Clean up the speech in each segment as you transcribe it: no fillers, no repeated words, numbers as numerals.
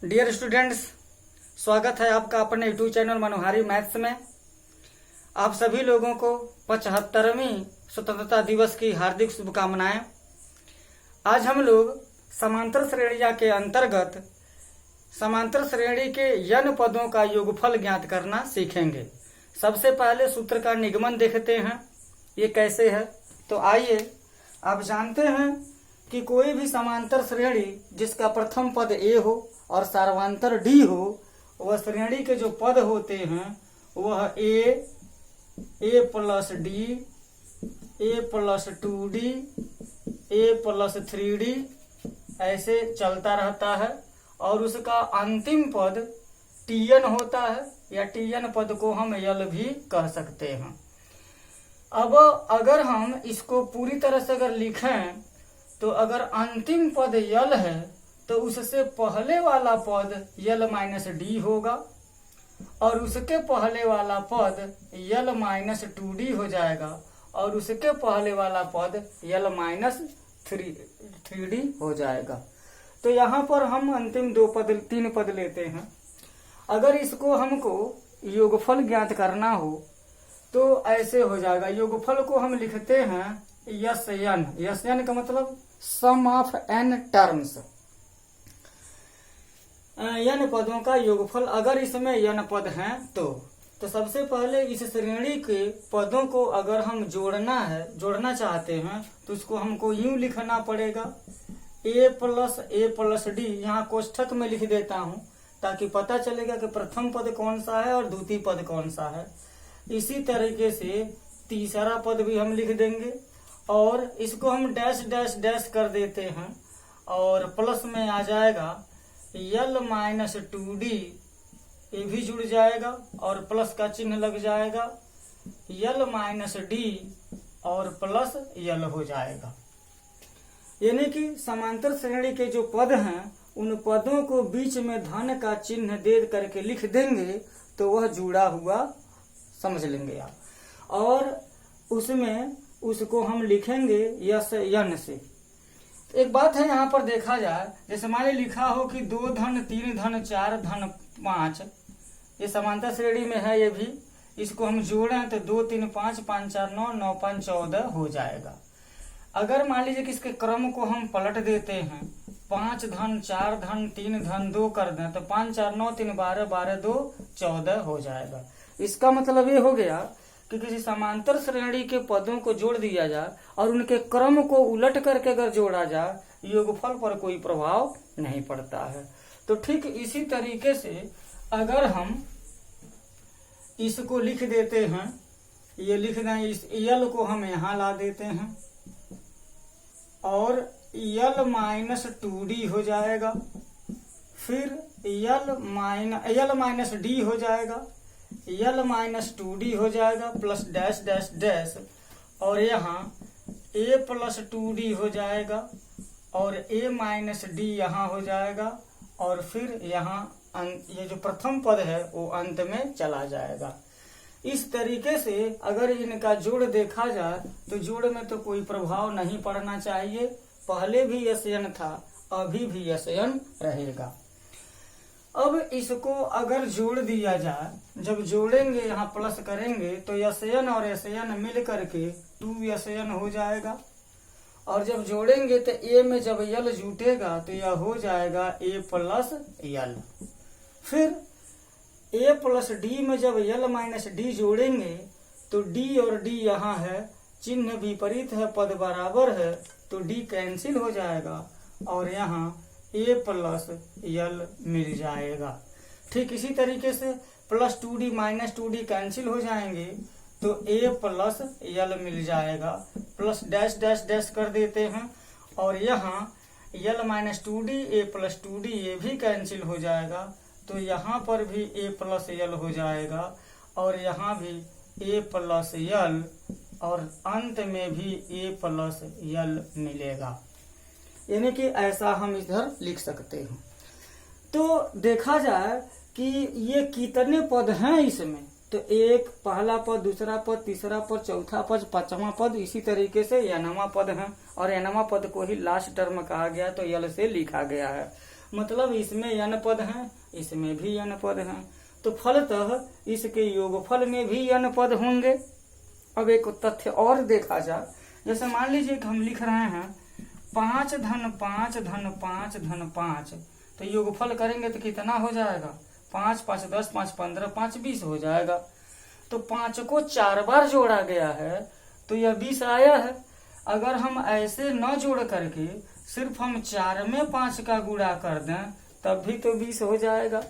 Dear students, स्वागत है आपका अपने यूट्यूब चैनल मनोहारी मैथ्स में। आप सभी लोगों को 75वीं स्वतंत्रता दिवस की हार्दिक शुभकामनाएं। आज हम लोग समांतर श्रेणियां के अंतर्गत समांतर श्रेणी के n पदों का योगफल ज्ञात करना सीखेंगे। सबसे पहले सूत्र का निगमन देखते हैं, ये कैसे है। तो आइए, आप जानते हैं कि कोई भी समांतर श्रेणी जिसका प्रथम पद a हो और सार्वंतर d हो, वह श्रेणी के जो पद होते हैं वह a plus d, a plus 2d, a plus 3d ऐसे चलता रहता है और उसका अंतिम पद tn होता है, या tn पद को हम यल भी कह सकते हैं। अब अगर हम इसको पूरी तरह से अगर लिखें तो अगर अंतिम पद यल है तो उससे पहले वाला पद यल माइनस डी होगा और उसके पहले वाला पद यल माइनस 2d हो जाएगा और उसके पहले वाला पद यल माइनस 3d हो जाएगा। तो यहाँ पर हम अंतिम तीन पद लेते हैं। अगर इसको हमको योगफल ज्ञात करना हो तो ऐसे हो जाएगा। योगफल को हम लिखते हैं यस एन का मतलब सम ऑफ n टर्म्स, n पदों का योगफल। अगर इसमें n पद हैं तो सबसे पहले इस श्रेणी के पदों को अगर हम जोड़ना चाहते हैं तो उसको हमको यूं लिखना पड़ेगा a प्लस डी। यहाँ कोष्ठक में लिख देता हूँ ताकि पता चलेगा कि प्रथम पद कौन सा है और द्वितीय पद कौन सा है। इसी तरीके से तीसरा पद भी हम लिख देंगे और इसको हम डैश डैश डैश कर देते हैं और प्लस में आ जाएगा यल माइनस 2d, ये भी जुड़ जाएगा और प्लस का चिन्ह लग जाएगा, यल माइनस डी और प्लस यल हो जाएगा। यानी कि समांतर श्रेणी के जो पद हैं उन पदों को बीच में धन का चिन्ह दे करके लिख देंगे तो वह जुड़ा हुआ समझ लेंगे आप, और उसमें उसको हम लिखेंगे यस यन से। एक बात है यहाँ पर देखा जाए, जैसे हमारे लिखा हो कि 2 धन 3 धन 4 धन 5, ये समांतर श्रेणी में है। ये भी इसको हम जोड़ें तो 2 3 5 5 4 9 9 5 14 हो जाएगा। अगर मान लीजिए कि इसके क्रम को हम पलट देते हैं, 5 धन 4 धन 3 धन 2 कर दें तो 5 4 9 3 12 12 2 14 हो जाएगा। इसका मतलब ये हो गया कि किसी समांतर श्रेणी के पदों को जोड़ दिया जाए और उनके क्रम को उलट करके अगर जोड़ा जाए, योगफल पर कोई प्रभाव नहीं पड़ता है। तो ठीक इसी तरीके से अगर हम इसको लिख देते हैं, ये लिख दें, इस यल को हम यहाँ ला देते हैं और यल माइनस 2d हो जाएगा, फिर यल माइनस डी हो जाएगा, यल माइनस 2d हो जाएगा प्लस डैश डैश डैश, और यहाँ a प्लस 2d हो जाएगा और a माइनस डी यहाँ हो जाएगा और फिर यहाँ ये जो प्रथम पद है वो अंत में चला जाएगा। इस तरीके से अगर इनका जोड़ देखा जाए तो जोड़ में तो कोई प्रभाव नहीं पड़ना चाहिए। पहले भी यस एन था, अभी भी यस एन रहेगा। अब इसको अगर जोड़ दिया जाए, जब जोड़ेंगे यहाँ प्लस करेंगे तो यस एन और एस एन मिल करके 2SN हो जाएगा, और जब जोड़ेंगे तो ए में जब यल जुटेगा तो यह हो जाएगा a प्लस यल। फिर a प्लस डी में जब यल माइनस डी जोड़ेंगे तो d और d यहाँ है, चिन्ह विपरीत है, पद बराबर है तो d कैंसिल हो जाएगा और यहाँ a प्लस यल मिल जाएगा। ठीक इसी तरीके से plus 2d minus 2d cancel हो जाएंगे तो a प्लस यल मिल जाएगा, प्लस डैश डैश डैश कर देते हैं और यहाँ यल minus 2d a plus 2d ये भी कैंसिल हो जाएगा तो यहाँ पर भी a प्लस यल हो जाएगा और यहाँ भी a प्लस यल और अंत में भी a प्लस यल मिलेगा। यानी कि ऐसा हम इधर लिख सकते हैं। तो देखा जाए कि ये कितने पद हैं इसमें, तो एक पहला पद, दूसरा पद, तीसरा पद, चौथा पद, पांचवा पद, इसी तरीके से nवां पद है और nवां पद को ही लास्ट टर्म कहा गया तो यल से लिखा गया है। मतलब इसमें n पद हैं, इसमें भी n पद हैं, तो फलतः इसके योगफल में भी n पद होंगे। अब एक तथ्य और देखा जाए, जैसे मान लीजिए कि हम लिख रहे हैं 5 धन 5 धन 5 धन 5, तो योगफल करेंगे तो कितना हो जाएगा? 5 5 10 5 15 5 20 हो जाएगा। तो 5 को 4 बार जोड़ा गया है तो यह 20 आया है। अगर हम ऐसे न जोड़ करके सिर्फ हम 4 में 5 का गुणा कर दें तब भी तो 20 हो जाएगा।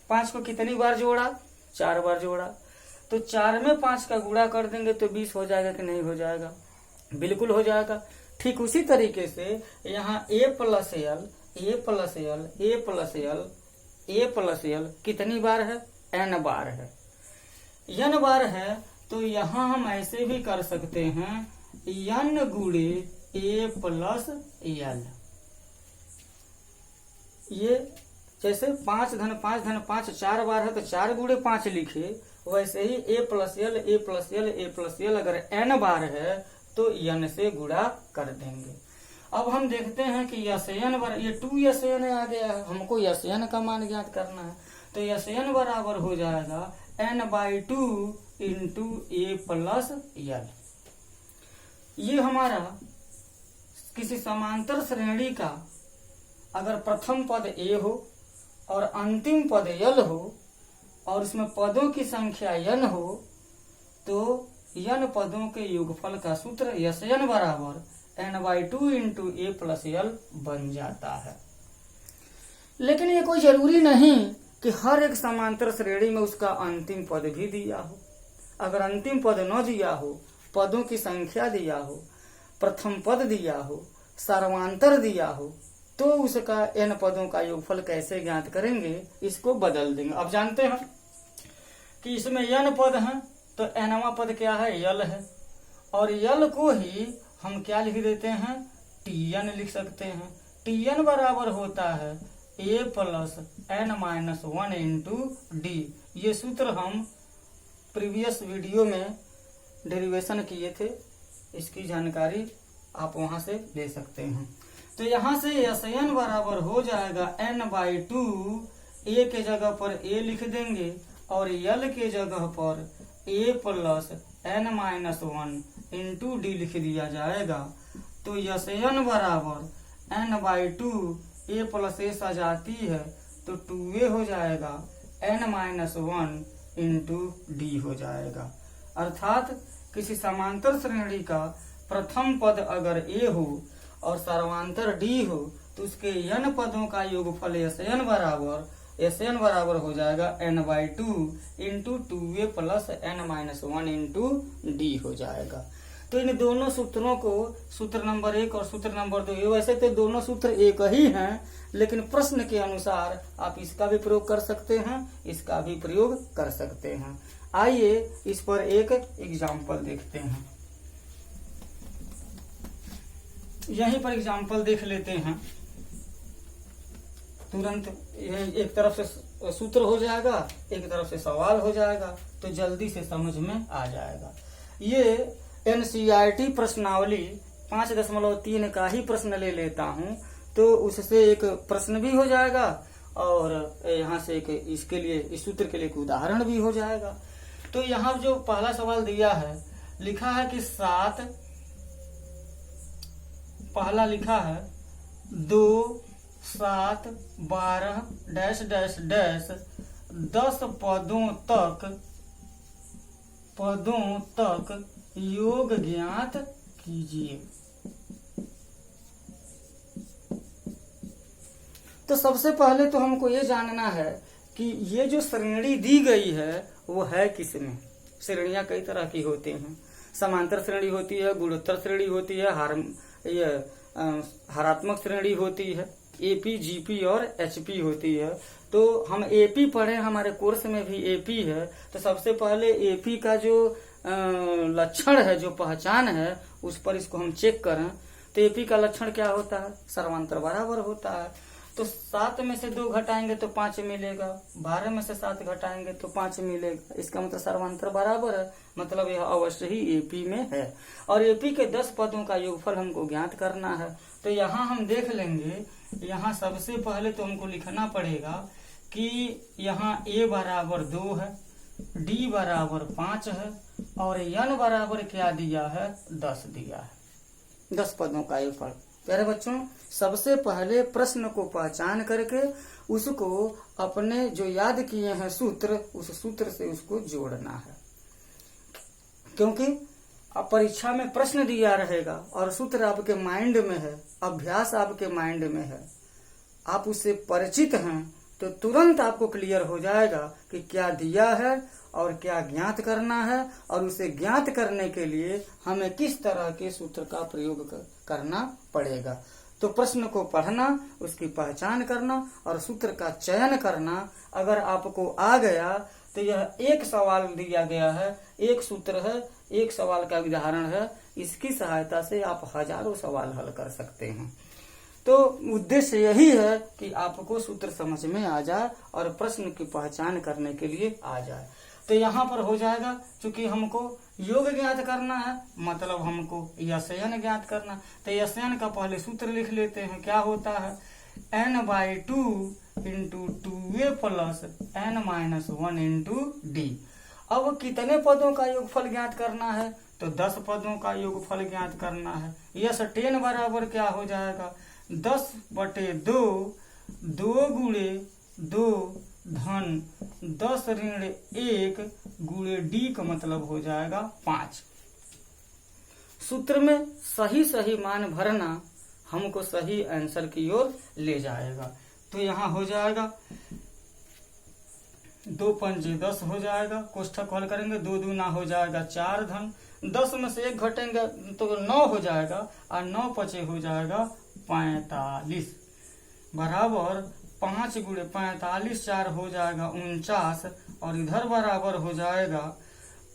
5 को कितनी बार जोड़ा? 4 बार जोड़ा, तो 4 में 5 का गुणा कर देंगे तो 20 हो जाएगा कि नहीं हो जाएगा? बिल्कुल हो जाएगा। ठीक उसी तरीके से यहाँ a plus L A plus L A plus L A plus L कितनी बार है? n बार है। n बार है तो यहाँ हम ऐसे भी कर सकते हैं n गुणे a प्लस एल। ये जैसे 5 धन 5 धन 5 4 बार है तो 4 गुणे 5 लिखे, वैसे ही a plus L A plus L A plus L अगर n बार है तो n से गुणा कर देंगे। अब हम देखते हैं कि Sn बार ये 2Sn आ गया है, हमको Sn का मान ज्ञात करना है, तो Sn बराबर हो जाएगा n/2 into a plus L. ये हमारा किसी समांतर श्रेणी का अगर प्रथम पद a हो और अंतिम पद l हो और उसमें पदों की संख्या n हो तो n पदों के योगफल का सूत्र Sn बराबर n/2 into a plus L बन जाता है। लेकिन ये कोई जरूरी नहीं कि हर एक समांतर श्रेणी में उसका अंतिम पद भी दिया हो। अगर अंतिम पद न दिया हो, पदों की संख्या दिया हो, प्रथम पद दिया हो, सर्वांतर दिया हो, तो उसका n पदों का योगफल कैसे ज्ञात करेंगे? इसको बदल देंगे। अब जानते हैं कि इसमें n पद हैं तो nवां पद क्या है? यल है, और यल को ही हम क्या लिख देते हैं? Tn लिख सकते हैं। Tn बराबर होता है a plus n-1 into D. ये सूत्र हम प्रीवियस वीडियो में डेरिवेशन किए थे, इसकी जानकारी आप वहां से ले सकते हैं। तो यहाँ से Sn बराबर हो जाएगा n/2, a के जगह पर a लिख देंगे और l के जगह पर a plus n-1 into D लिख दिया जाएगा। तो Sn बराबर n/2 a प्लस a सजाती है तो 2a हो जाएगा, n-1 इंटू डी हो जाएगा। अर्थात किसी समांतर श्रेणी का प्रथम पद अगर a हो और सर्वांतर d हो तो उसके n पदों का योगफल Sn बराबर हो जाएगा n/2 into 2a plus n-1 into D हो जाएगा। तो इन दोनों सूत्रों को, सूत्र नंबर 1 और सूत्र नंबर 2, वैसे तो दोनों सूत्र एक ही हैं, लेकिन प्रश्न के अनुसार आप इसका भी प्रयोग कर सकते हैं, इसका भी प्रयोग कर सकते हैं। आइए इस पर एक एग्जाम्पल देखते हैं। यहीं पर एग्जाम्पल देख लेते हैं तुरंत। एक तरफ से सूत्र हो जाएगा, एक तरफ से सवाल हो जाएगा, तो जल्दी से समझ में आ जाएगा। ये NCERT प्रश्नावली 5.3 का ही प्रश्न ले लेता हूँ, तो उससे एक प्रश्न भी हो जाएगा और यहाँ से एक इसके लिए, इस सूत्र के लिए एक उदाहरण भी हो जाएगा। तो यहाँ जो पहला सवाल दिया है, लिखा है कि 7, पहला लिखा है 2 7 12 डैश डैश डैश 10 पदों तक योग ज्ञात कीजिए। तो सबसे पहले तो हमको ये जानना है कि ये जो श्रेणी दी गई है वो है किसमें। श्रेणियां कई तरह की होती हैं, समांतर श्रेणी होती है, गुणोत्तर श्रेणी होती है, हरात्मक श्रेणी होती है, एपी, जीपी और एचपी होती है। तो हम एपी पढ़े, हमारे कोर्स में भी एपी है। तो सबसे पहले एपी का जो लक्षण है, जो पहचान है, उस पर इसको हम चेक करें तो एपी का लक्षण क्या होता है? सर्वांतर बराबर होता है। तो 7 में से 2 घटाएंगे तो 5 मिलेगा, 12 में से 7 घटाएंगे तो 5 मिलेगा। इसका मतलब सर्वांतर बराबर है, मतलब यह अवश्य ही एपी में है। और एपी के 10 पदों का योगफल हमको ज्ञात करना है। तो यहाँ हम देख लेंगे यहाँ सबसे पहले तो हमको लिखना पड़ेगा कि यहाँ a बराबर 2 है, d बराबर 5 है और n बराबर क्या दिया है, 10 दिया है। 10 पदों का योगफल। प्यारे बच्चों, सबसे पहले प्रश्न को पहचान करके उसको अपने जो याद किए हैं सूत्र, उस सूत्र से उसको जोड़ना है, क्योंकि अब परीक्षा में प्रश्न दिया रहेगा और सूत्र आपके माइंड में है, अभ्यास आपके माइंड में है, आप उससे परिचित हैं तो तुरंत आपको क्लियर हो जाएगा कि क्या दिया है और क्या ज्ञात करना है, और उसे ज्ञात करने के लिए हमें किस तरह के सूत्र का प्रयोग करना पड़ेगा। तो प्रश्न को पढ़ना, उसकी पहचान करना और सूत्र का चयन करना। अगर आपको आ गया तो यह एक सवाल दिया गया है, एक सूत्र है, एक सवाल का उदाहरण है, इसकी सहायता से आप हजारों सवाल हल कर सकते हैं। तो उद्देश्य यही है कि आपको सूत्र समझ में आ जाए और प्रश्न की पहचान करने के लिए आ जाए। तो यहाँ पर हो जाएगा, क्योंकि हमको योग ज्ञात करना है, मतलब हमको यशयन ज्ञात करना। तो यशयन का पहले सूत्र लिख लेते हैं। क्या होता है, n/2 into 2a plus n-1 into d। अब कितने पदों का योगफल ज्ञात करना है, तो 10 पदों का योगफल ज्ञात करना है। यस 10 बराबर क्या हो जाएगा, 10/2, 2 गुणे 2 धन 10 ऋण 1 गुणे d का मतलब हो जाएगा 5। सूत्र में सही सही मान भरना हमको सही आंसर की ओर ले जाएगा। तो यहाँ हो जाएगा 2 पंजे 10 हो जाएगा, कोष्ठक हल करेंगे, 2 दूना हो जाएगा 4 धन 10 में से 1 घटेंगे तो 9 हो जाएगा और 9 पचे हो जाएगा 45 बराबर 5 गुणे 45, 4 हो जाएगा 49 और इधर बराबर हो जाएगा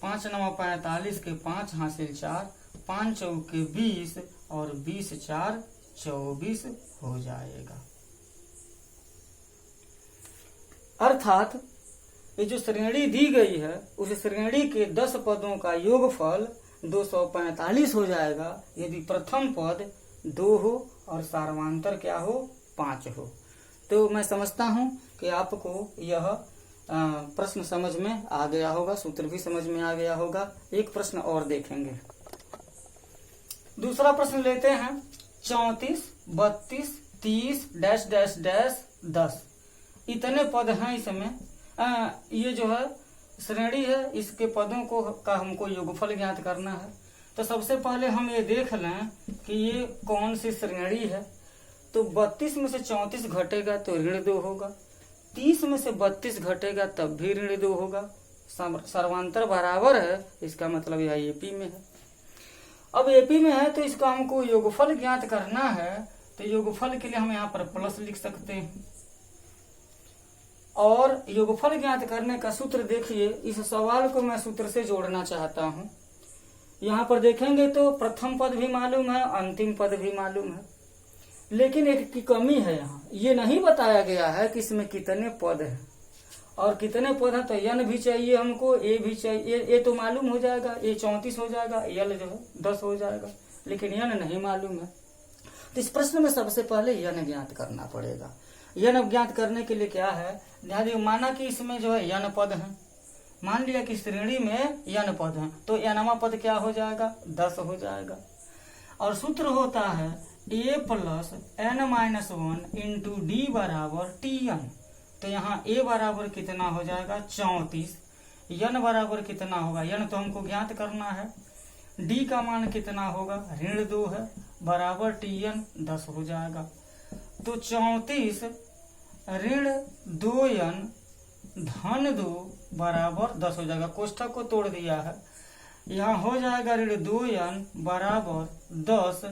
5 9 45 के 5 हासिल 4, 5 चौके 20 और 20 4 24 हो जाएगा। अर्थात ये जो श्रेणी दी गई है उस श्रेणी के 10 पदों का योगफल 245 हो जाएगा यदि प्रथम पद 2 हो और सार्वांतर क्या हो, 5 हो। तो मैं समझता हूं कि आपको यह प्रश्न समझ में आ गया होगा, सूत्र भी समझ में आ गया होगा। एक प्रश्न और देखेंगे। दूसरा प्रश्न लेते हैं। 34, 32, 30 डैश डैश डैश 10 इतने पद हैं इसमें। ये जो है श्रेणी है, इसके पदों को का हमको योगफल ज्ञात करना है। तो सबसे पहले हम ये देख लें कि ये कौन सी श्रेणी है। तो 32 में से 34 घटेगा तो ऋण 2 होगा, 30 में से 32 घटेगा तब भी ऋण 2 होगा। सर्वांतर बराबर है, इसका मतलब यह एपी में है। अब एपी में है तो इसका हमको योगफल ज्ञात करना है। तो योगफल के लिए हम यहाँ पर प्लस लिख सकते हैं और योगफल ज्ञात करने का सूत्र देखिए। इस सवाल को मैं सूत्र से जोड़ना चाहता हूं। यहाँ पर देखेंगे तो प्रथम पद भी मालूम है, अंतिम पद भी मालूम है, लेकिन एक की कमी है। यहाँ ये नहीं बताया गया है कि इसमें कितने पद हैं और कितने पद हैं। तो n भी चाहिए हमको, a भी चाहिए। ए तो मालूम हो जाएगा, a 34 हो जाएगा, l जो है 10 हो जाएगा, लेकिन n नहीं मालूम है। तो इस प्रश्न में सबसे पहले n ज्ञात करना पड़ेगा। n ज्ञात करने के लिए क्या है, ध्यान, माना कि इसमें जो है n पद हैं। मान लिया कि श्रेणी में n पद हैं तो nवां पद क्या हो जाएगा, 10 हो जाएगा। और सूत्र होता है a plus n-1 into D बराबर tn। तो यहाँ a बराबर कितना हो जाएगा, 34। n बराबर कितना होगा, n तो हमको ज्ञात करना है। d का मान कितना होगा, ऋण 2 है, बराबर tn 10 हो जाएगा। तो 34 ऋण 2n धन 2 बराबर 10 हो जाएगा। कोष्ठक को तोड़ दिया है, यहाँ हो जाएगा ऋण 2n बराबर 10,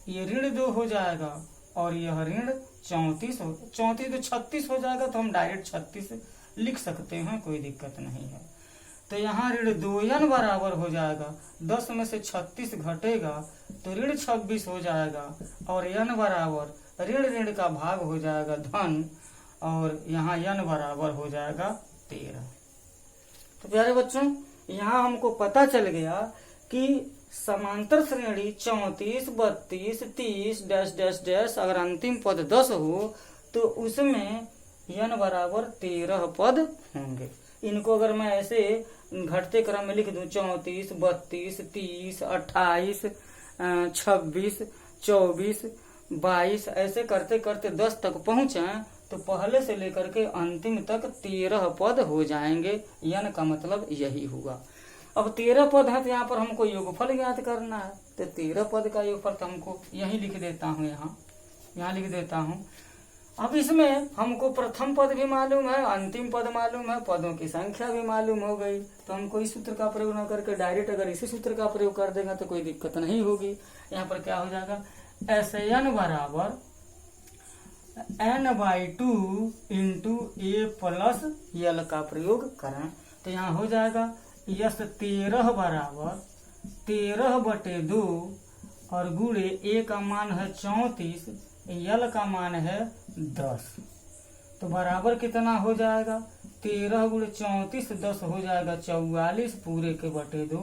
ये ऋण 2 हो जाएगा और यह ऋण 34 हो, 34 तो 36 हो जाएगा। तो हम डायरेक्ट 36 लिख सकते हैं, कोई दिक्कत नहीं है। तो यहाँ ऋण 2n बराबर हो जाएगा, 10 में से 36 घटेगा तो ऋण 26 हो जाएगा और n बराबर ऋण ऋण का भाग हो जाएगा धन, और यहाँ n बराबर हो जाएगा 13। तो प्यारे बच्चों, यहाँ हमको पता चल गया कि समांतर श्रेणी 34, 32, 30 डैश डैश डैश अगर अंतिम पद 10 हो तो उसमें n बराबर 13 पद होंगे। इनको अगर मैं ऐसे घटते क्रम में लिख दूं 34, 32, 30, 28, 26, 24, 22 ऐसे करते करते 10 तक पहुंचे तो पहले से लेकर के अंतिम तक 13 पद हो जाएंगे। n का मतलब यही हुआ। अब 13 पद है तो यहाँ पर हमको योगफल ज्ञात करना है, तो 13 पद का योगफल तो हमको यही लिख देता हूँ, यहाँ लिख देता हूँ। अब इसमें हमको प्रथम पद भी मालूम है, अंतिम पद मालूम है, पदों की संख्या भी मालूम हो गई, तो हमको इस सूत्र का प्रयोग न करके डायरेक्ट अगर इसी सूत्र का प्रयोग कर देगा तो कोई दिक्कत नहीं होगी। यहाँ पर क्या हो जाएगा, SN बराबर n/2 into a plus l का प्रयोग करें तो यहाँ हो जाएगा यस 13 बराबर 13/2 और गुणे a का मान है 34, l का मान है 10, तो बराबर कितना हो जाएगा 13 गुणे 34 10 हो जाएगा 44 पूरे के बटे 2,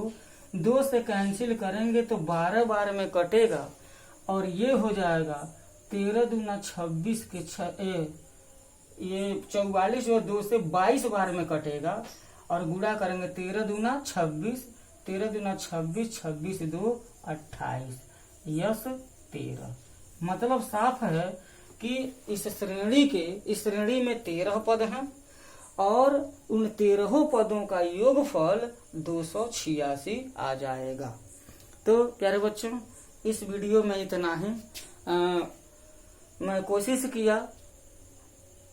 2 से कैंसिल करेंगे तो 12 बार में कटेगा और ये हो जाएगा 13 दूना 26 के ये 44 और 2 से 22 बार में कटेगा और गुणा करेंगे 13 दूना 26, 13 दूना 26, 26 2 28 यस 13। मतलब साफ है कि इस श्रेणी में 13 पद हैं और उन 13 पदों का योगफल 286 आ जाएगा। तो प्यारे बच्चों, इस वीडियो में इतना ही। मैं कोशिश किया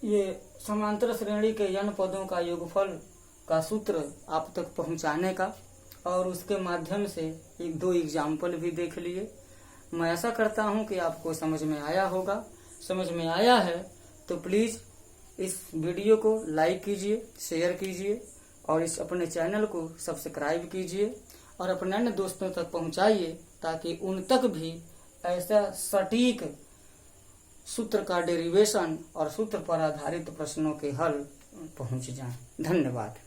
ये समांतर श्रेणी के n पदों का योगफल का सूत्र आप तक पहुंचाने का और उसके माध्यम से 1-2 एग्जाम्पल भी देख लिए। मैं आशा करता हूं कि आपको समझ में आया होगा। समझ में आया है तो प्लीज इस वीडियो को लाइक कीजिए, शेयर कीजिए और इस अपने चैनल को सब्सक्राइब कीजिए और अपने अन्य दोस्तों तक पहुंचाइए ताकि उन तक भी ऐसा सटीक सूत्र का डेरिवेशन और सूत्र पर आधारित प्रश्नों के हल पहुंच जाएं। धन्यवाद।